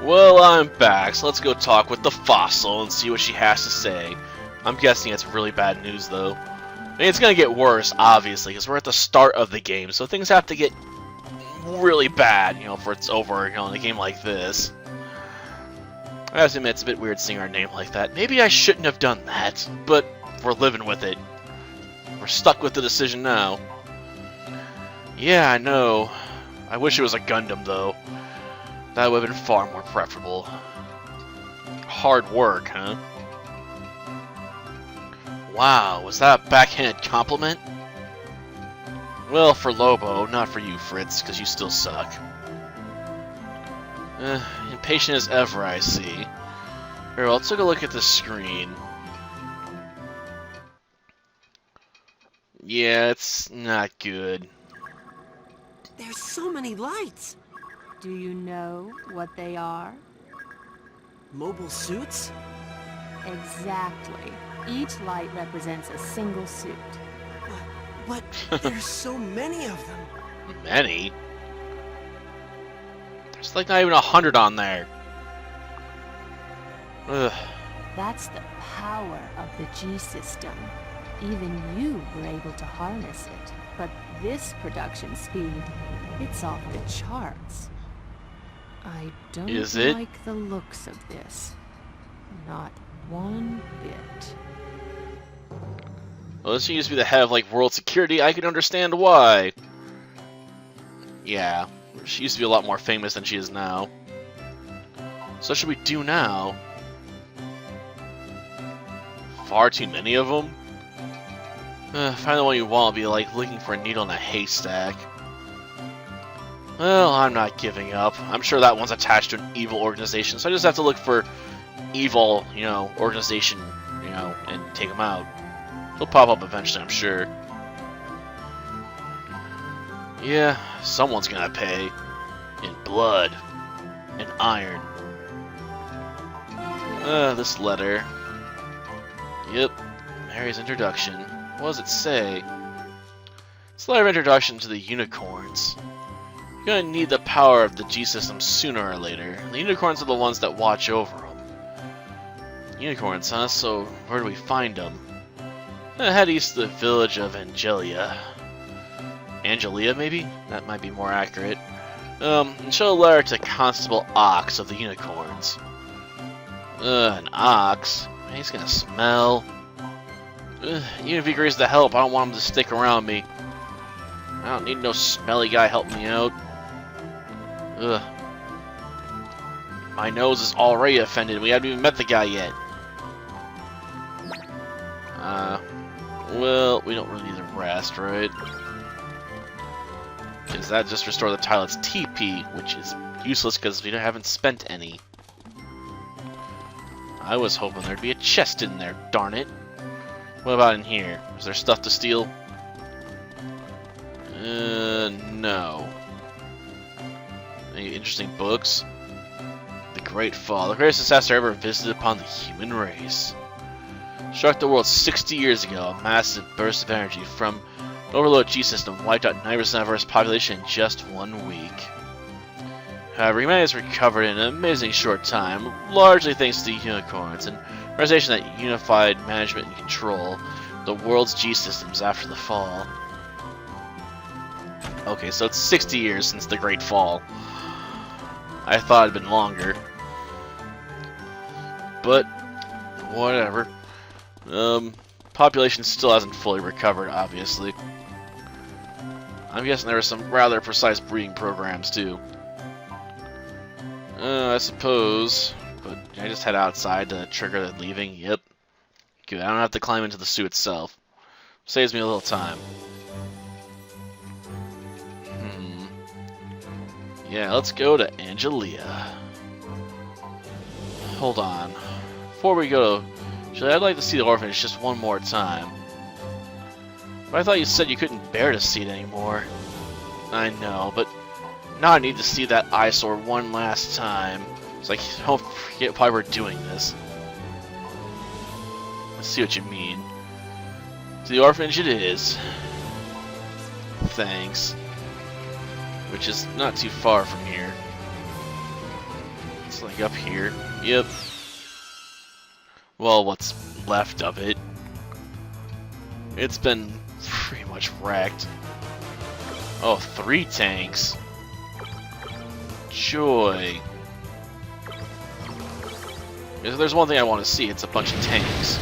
Well, I'm back, so let's go talk with the fossil and see what she has to say. I'm guessing it's really bad news, though. I mean, it's gonna get worse, obviously, because we're at the start of the game, so things have to get really bad, you know, before it's over, you know, in a game like this. I have to admit, it's a bit weird seeing our name like that. Maybe I shouldn't have done that, but we're living with it. We're stuck with the decision now. Yeah, I know. I wish it was a Gundam, though. That would have been far more preferable. Hard work, huh? Wow, was that a backhanded compliment? Well, for Lobo, not for you, Fritz, because you still suck. Impatient as ever, I see. Here, well, let's take a look at the screen. Yeah, it's not good. There's so many lights. Do you know what they are? Mobile suits? Exactly. Each light represents a single suit. But there's so many of them. Many? There's like not even 100 on there. Ugh. That's the power of the G system. Even you were able to harness it. But this production speed, it's off the charts. I don't like the looks of this. Not one bit. Well, she used to be the head of, like, world security. I can understand why. Yeah, she used to be a lot more famous than she is now. So what should we do now? Far too many of them? Find the one you want will be like looking for a needle in a haystack. Well, I'm not giving up. I'm sure that one's attached to an evil organization, so I just have to look for evil, you know, organization, you know, and take them out. They'll pop up eventually, I'm sure. Yeah, someone's gonna pay. In blood. In iron. This letter. Yep, Mary's introduction. What does it say? It's a letter of introduction to the unicorns. You're gonna need the power of the G system sooner or later. The unicorns are the ones that watch over them. Unicorns, huh? So where do we find them? Head east to the village of Angelia. Angelia, maybe? That might be more accurate. And show a letter to Constable Ox of the unicorns. An ox? He's gonna smell. Even if he agrees to help, I don't want him to stick around me. I don't need no smelly guy helping me out. Ugh. My nose is already offended. We haven't even met the guy yet. Well, we don't really need to rest, right? Because that just restores the pilot's TP, which is useless because we haven't spent any. I was hoping there'd be a chest in there, darn it. What about in here? Is there stuff to steal? No. Any interesting books? The Great Fall, the greatest disaster ever visited upon the human race. Struck the world 60 years ago, a massive burst of energy from an overloaded G system wiped out 90% of Earth's population in just 1 week. However, humanity has recovered in an amazing short time, largely thanks to the unicorns, an organization that unified management and control the world's G systems after the fall. Okay, so it's 60 years since the Great Fall. I thought it had been longer. But, whatever. Population still hasn't fully recovered, obviously. I'm guessing there are some rather precise breeding programs, too. I suppose. But can I just head outside to trigger the leaving? Yep. Good, I don't have to climb into the suit itself. Saves me a little time. Yeah, let's go to Angelia. Hold on. Before we go, I'd like to see the orphanage just one more time. But I thought you said you couldn't bear to see it anymore. I know, but now I need to see that eyesore one last time. So I don't forget why we're doing this. I see what you mean. To the orphanage it is. Thanks. Which is not too far from here. It's It's like up here. Yep. Well, what's left of it. It's been pretty much wrecked. Oh, 3 tanks. Joy. If there's one thing I want to see, it's a bunch of tanks.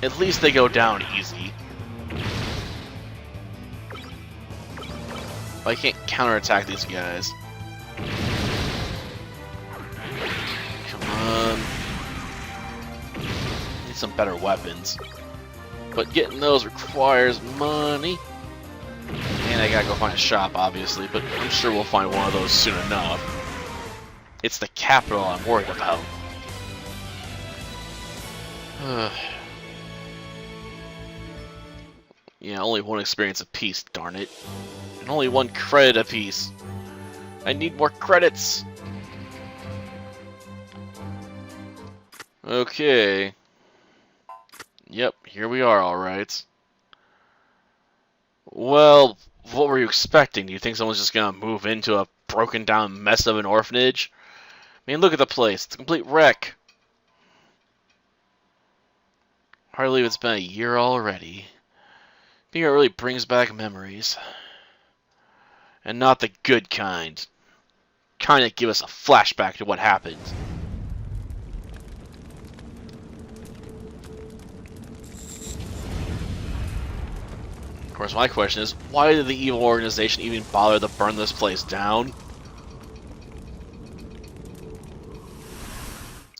At least they go down easy. I can't counterattack these guys. Come on. Need some better weapons. But getting those requires money. And I gotta go find a shop, obviously, but I'm sure we'll find one of those soon enough. It's the capital I'm worried about. Yeah, only 1 experience apiece, darn it. And only 1 credit apiece. I need more credits! Okay. Yep, here we are, alright. Well, what were you expecting? Do you think someone's just gonna move into a broken down mess of an orphanage? I mean, look at the place. It's a complete wreck. Hard to believe it's been a year already. Being here really brings back memories. And not the good kind. Kind of give us a flashback to what happened. Of course, my question is, why did the evil organization even bother to burn this place down?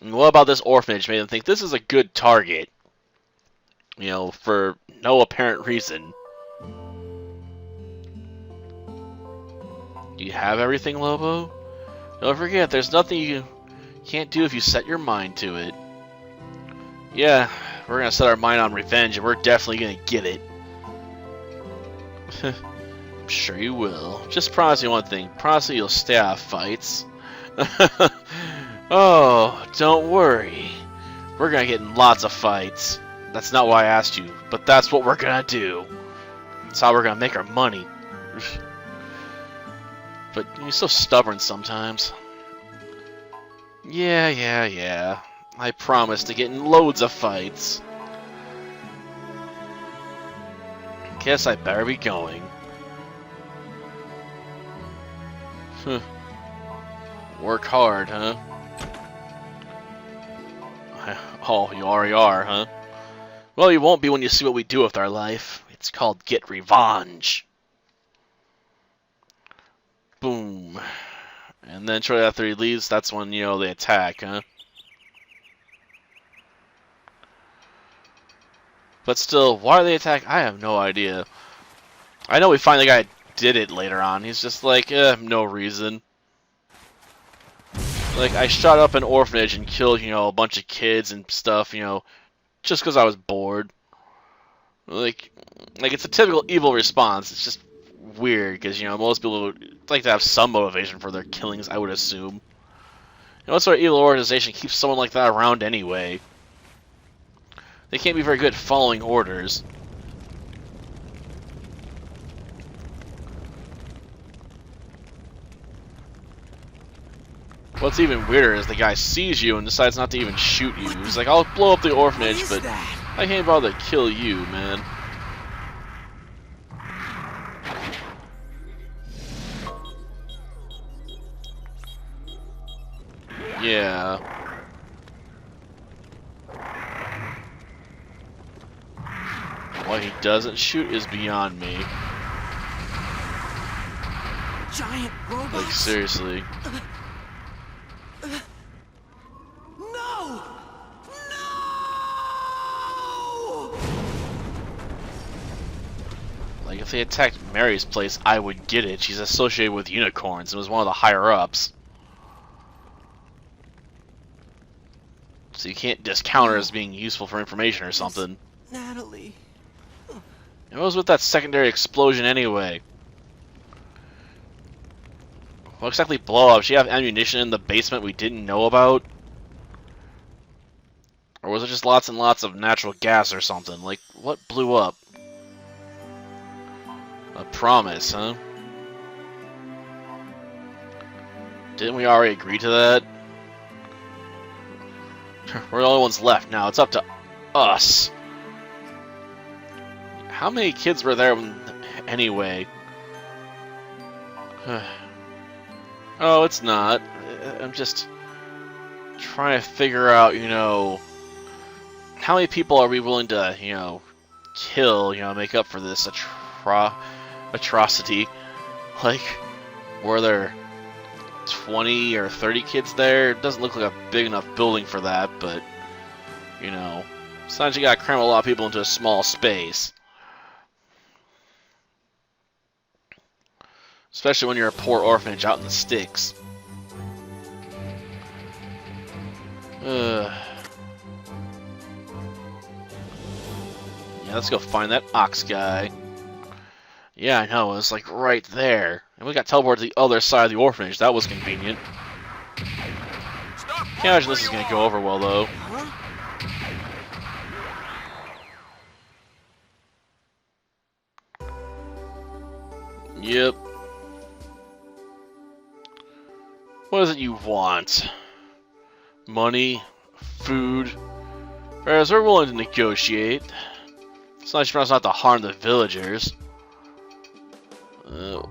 And what about this orphanage made them think this is a good target? You know, for no apparent reason. Do you have everything, Lobo? Don't forget, there's nothing you can't do if you set your mind to it. Yeah, we're gonna set our mind on revenge, and we're definitely gonna get it. I'm sure you will. Just promise me one thing. Promise me you'll stay out of fights. Oh, don't worry. We're gonna get in lots of fights. That's not why I asked you, but that's what we're gonna do. That's how we're gonna make our money. But you're so stubborn sometimes. Yeah. I promise to get in loads of fights. Guess I better be going. Work hard, huh? Oh, you already are, huh? Well, you won't be when you see what we do with our life. It's called get revenge. Boom. And then shortly after he leaves, that's when, you know, they attack, huh? But still, why they attack, I have no idea. I know we find the guy did it later on. He's just like, no reason. Like, I shot up an orphanage and killed, you know, a bunch of kids and stuff, you know, just because I was bored. Like, it's a typical evil response. It's just weird, because, you know, most people would like to have some motivation for their killings, I would assume. You know, what sort of evil organization keeps someone like that around anyway? They can't be very good at following orders. What's even weirder is the guy sees you and decides not to even shoot you. He's like, I'll blow up the orphanage, but I can't bother to kill you, man. Yeah. Why he doesn't shoot is beyond me. Giant robots? Like, seriously. No! No! Like, if they attacked Mary's place, I would get it. She's associated with unicorns and was one of the higher-ups. So you can't discount her as being useful for information or something. Natalie. It was with that secondary explosion anyway. What exactly blow up? Did she have ammunition in the basement we didn't know about? Or was it just lots and lots of natural gas or something? Like, what blew up? A promise, huh? Didn't we already agree to that? We're the only ones left now. It's up to us. How many kids were there anyway? Oh, it's not. I'm just trying to figure out, you know, how many people are we willing to, you know, kill, you know, make up for this atrocity. Like, were there 20 or 30 kids there? It doesn't look like a big enough building for that, but, you know, sometimes you gotta cram a lot of people into a small space. Especially when you're a poor orphanage out in the sticks. Yeah, let's go find that Ox guy. Yeah, I know, it was like right there. And we got teleported to the other side of the orphanage. That was convenient. Can't imagine this is going to go over well, though. Yep. What is it you want? Money? Food? Whereas we're willing to negotiate. It's nice for us not to harm the villagers.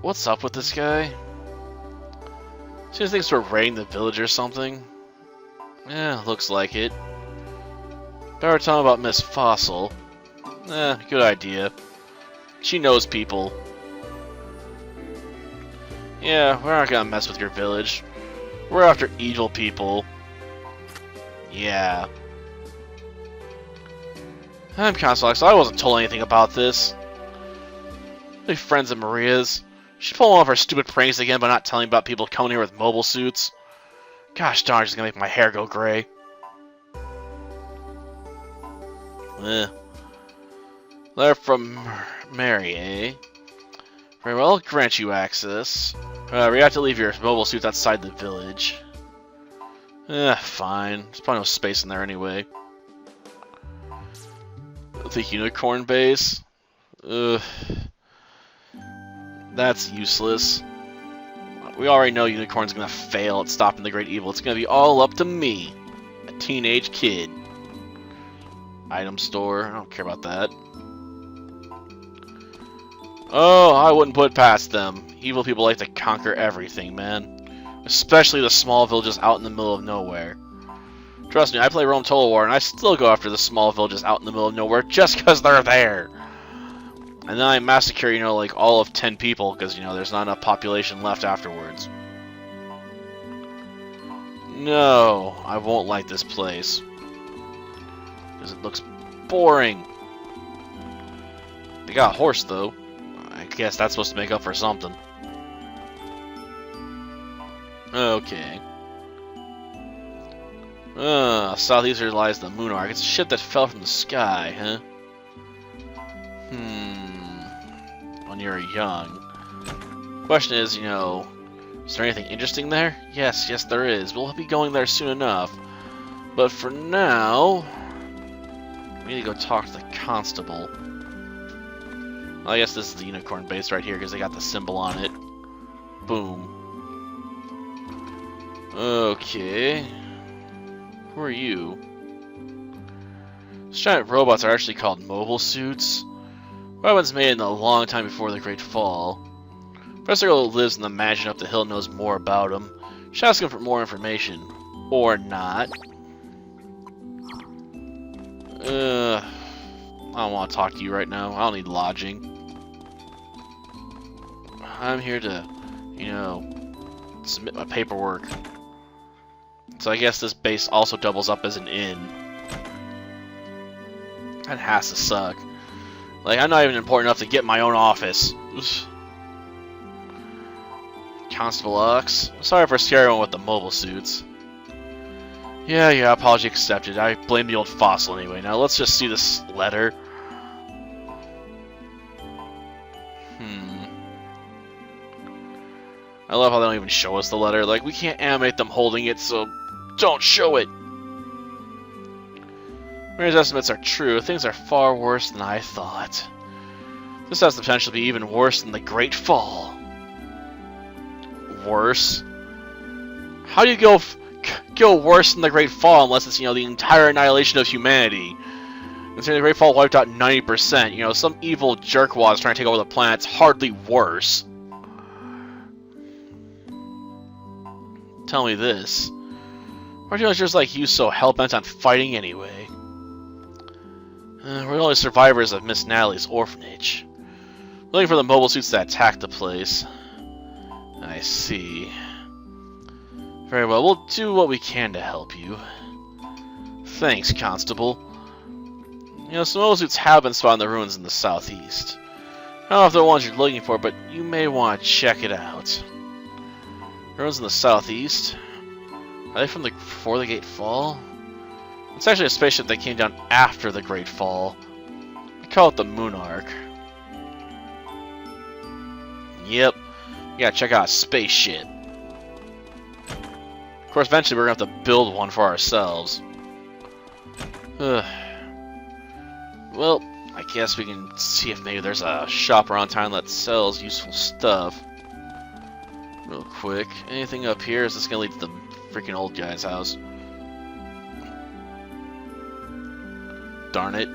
What's up with this guy? Seems thinks we're raiding the village or something. Yeah, looks like it. Better tell him about Miss Fossil. Good idea. She knows people. Yeah, we're not gonna mess with your village. We're after evil people. Yeah. I'm Constable Ox, so I wasn't told anything about this. We're friends of Maria's. She pulled one of her stupid pranks again by not telling about people coming here with mobile suits. Gosh darn, she's gonna make my hair go gray. Letter from Mary, eh? Very well, I'll grant you access. You have to leave your mobile suits outside the village. Fine. There's probably no space in there anyway. The unicorn base? That's useless. We already know Unicorn's gonna fail at stopping the great evil. It's gonna be all up to me, a teenage kid. Item store, I don't care about that. Oh, I wouldn't put it past them. Evil people like to conquer everything, man. Especially the small villages out in the middle of nowhere. Trust me, I play Rome Total War, and I still go after the small villages out in the middle of nowhere just because they're there. And then I massacre, you know, like all of 10 people because, you know, there's not enough population left afterwards. No, I won't like this place. Because it looks boring. They got a horse, though. I guess that's supposed to make up for something. Okay. Southeastern lies the moon arc. It's a ship that fell from the sky, huh? When you were young. Question is, you know, is there anything interesting there? Yes, there is. We'll be going there soon enough. But for now, we need to go talk to the constable. Well, I guess this is the unicorn base right here because they got the symbol on it. Boom. Okay. Who are you? These giant robots are actually called mobile suits. Weapons made in a long time before the Great Fall. Professor who lives in the mansion up the hill knows more about them. Should ask him for more information. Or not. I don't want to talk to you right now. I don't need lodging. I'm here to, you know, submit my paperwork. So I guess this base also doubles up as an inn. That has to suck. Like, I'm not even important enough to get my own office. Oof. Constable Ox. Sorry for scaring one with the mobile suits. Yeah, apology accepted. I blame the old fossil anyway. Now let's just see this letter. I love how they don't even show us the letter. Like, we can't animate them holding it, so don't show it. Mary's estimates are true. Things are far worse than I thought. This has the potential to be even worse than the Great Fall. Worse? How do you go worse than the Great Fall unless it's, you know, the entire annihilation of humanity? Considering the Great Fall wiped out 90%, you know, some evil jerkwad is trying to take over the planet. It's hardly worse. Tell me this. Why do just like you so hell-bent on fighting anyway? We're the only survivors of Miss Natalie's orphanage. Looking for the mobile suits that attacked the place. I see. Very well, we'll do what we can to help you. Thanks, Constable. You know, some mobile suits have been spotted in the ruins in the southeast. I don't know if they're the ones you're looking for, but you may want to check it out. Ruins in the southeast? Are they from before the Great Fall? It's actually a spaceship that came down after the Great Fall. We call it the Monarch. Yep. We gotta check out a spaceship. Of course, eventually we're gonna have to build one for ourselves. Well, I guess we can see if maybe there's a shop around town that sells useful stuff. Real quick. Anything up here? Is this gonna lead to the freaking old guy's house? Darn it.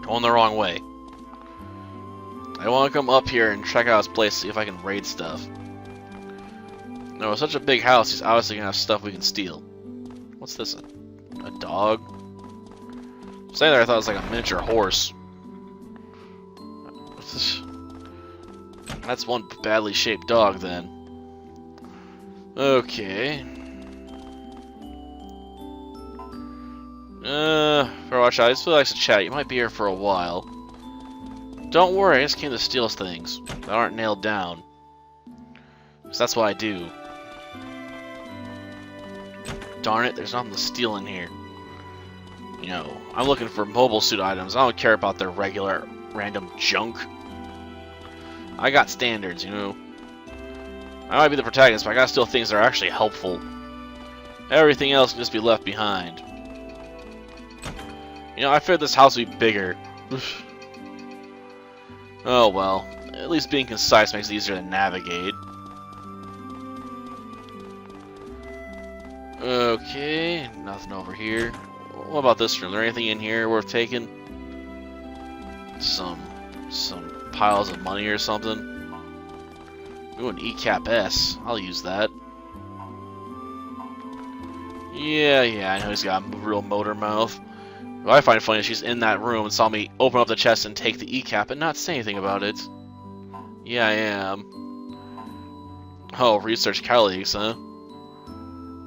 Going the wrong way. I want to come up here and check out his place, see if I can raid stuff. No, it's such a big house, he's obviously gonna have stuff we can steal. What's this? A dog? Saying there, I thought it was like a miniature horse. What's this? That's one badly shaped dog then. Okay. Watch out, I just feel like to chat. You might be here for a while. Don't worry, I just came to steal things that aren't nailed down. Because that's what I do. Darn it, there's nothing to steal in here. You know, I'm looking for mobile suit items. I don't care about their regular, random junk. I got standards, you know. I might be the protagonist, but I gotta steal things that are actually helpful. Everything else can just be left behind. You know, I figured this house would be bigger. Oh well, at least being concise makes it easier to navigate. Okay, nothing over here. What about this room? Is there anything in here worth taking? Some piles of money or something? Ooh, an E-Cap S. I'll use that. Yeah, I know he's got a real motor mouth. What I find funny is she's in that room and saw me open up the chest and take the E-Cap and not say anything about it. Yeah, I am. Oh, research colleagues, huh?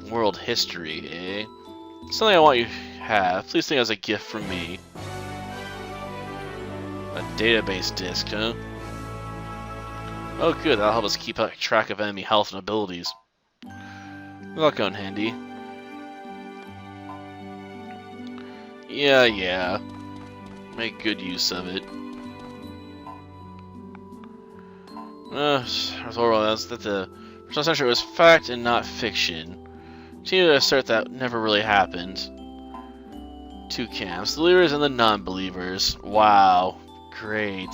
World history, eh? Something I want you to have. Please think as a gift from me. A database disk, huh? Oh good, that'll help us keep track of enemy health and abilities. That'll come in handy. Yeah. Make good use of it. That's that the first century was fact and not fiction. Continue to assert that never really happened. Two camps, the believers and the non-believers. Wow. Great.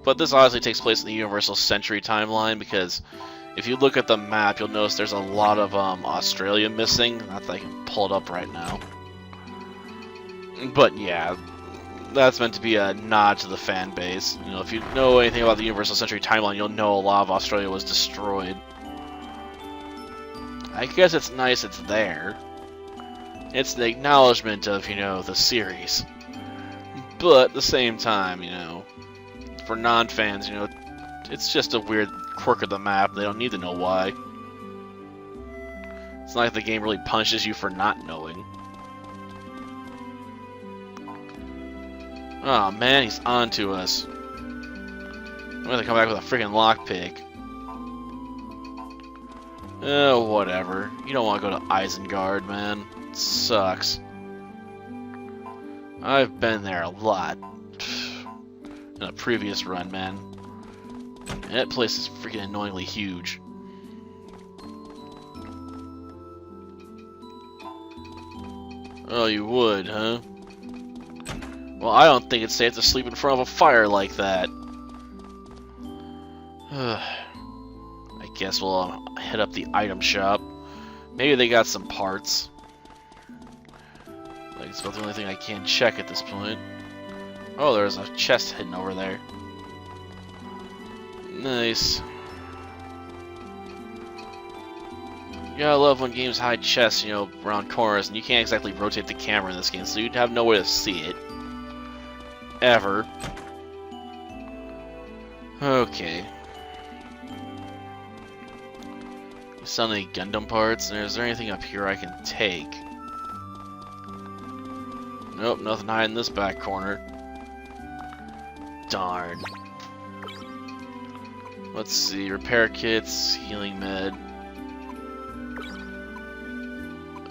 But this honestly takes place in the Universal Century timeline because if you look at the map, you'll notice there's a lot of Australia missing. Not that I can pull it up right now. But yeah, that's meant to be a nod to the fan base. You know, if you know anything about the Universal Century timeline, you'll know a lot of Australia was destroyed. I guess it's nice it's there. It's the acknowledgement of, you know, the series. But at the same time, you know, for non-fans, you know, it's just a weird quirk of the map. They don't need to know why. It's not like the game really punishes you for not knowing. Oh man, he's on to us. I'm gonna come back with a freaking lockpick. Oh, whatever. You don't want to go to Isengard, man. It sucks. I've been there a lot. In a previous run, man. And that place is freaking annoyingly huge. Oh, you would, huh? Well, I don't think it's safe to sleep in front of a fire like that. I guess we'll hit up the item shop. Maybe they got some parts. Like, it's about the only thing I can check at this point. Oh, there's a chest hidden over there. Nice. Yeah, I love when games hide chests, you know, around corners, and you can't exactly rotate the camera in this game, so you'd have no way to see it. Ever. Okay. You saw any Gundam parts? And is there anything up here I can take? Nope, nothing hiding in this back corner. Darn. Let's see, repair kits, healing med.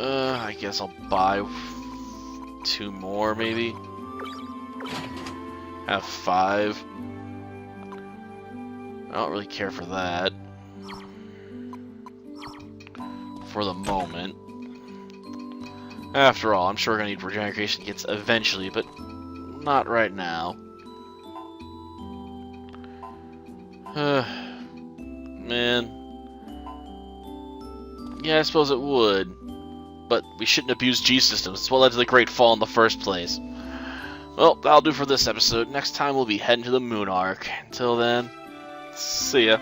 I guess I'll buy 2 more, maybe. Have 5. I don't really care for that. For the moment. After all, I'm sure we're gonna need regeneration kits eventually, but not right now. Man. Yeah, I suppose it would. But we shouldn't abuse G-systems. That's what led to the Great Fall in the first place. Well, that'll do for this episode. Next time we'll be heading to the Moon Arc. Until then, see ya.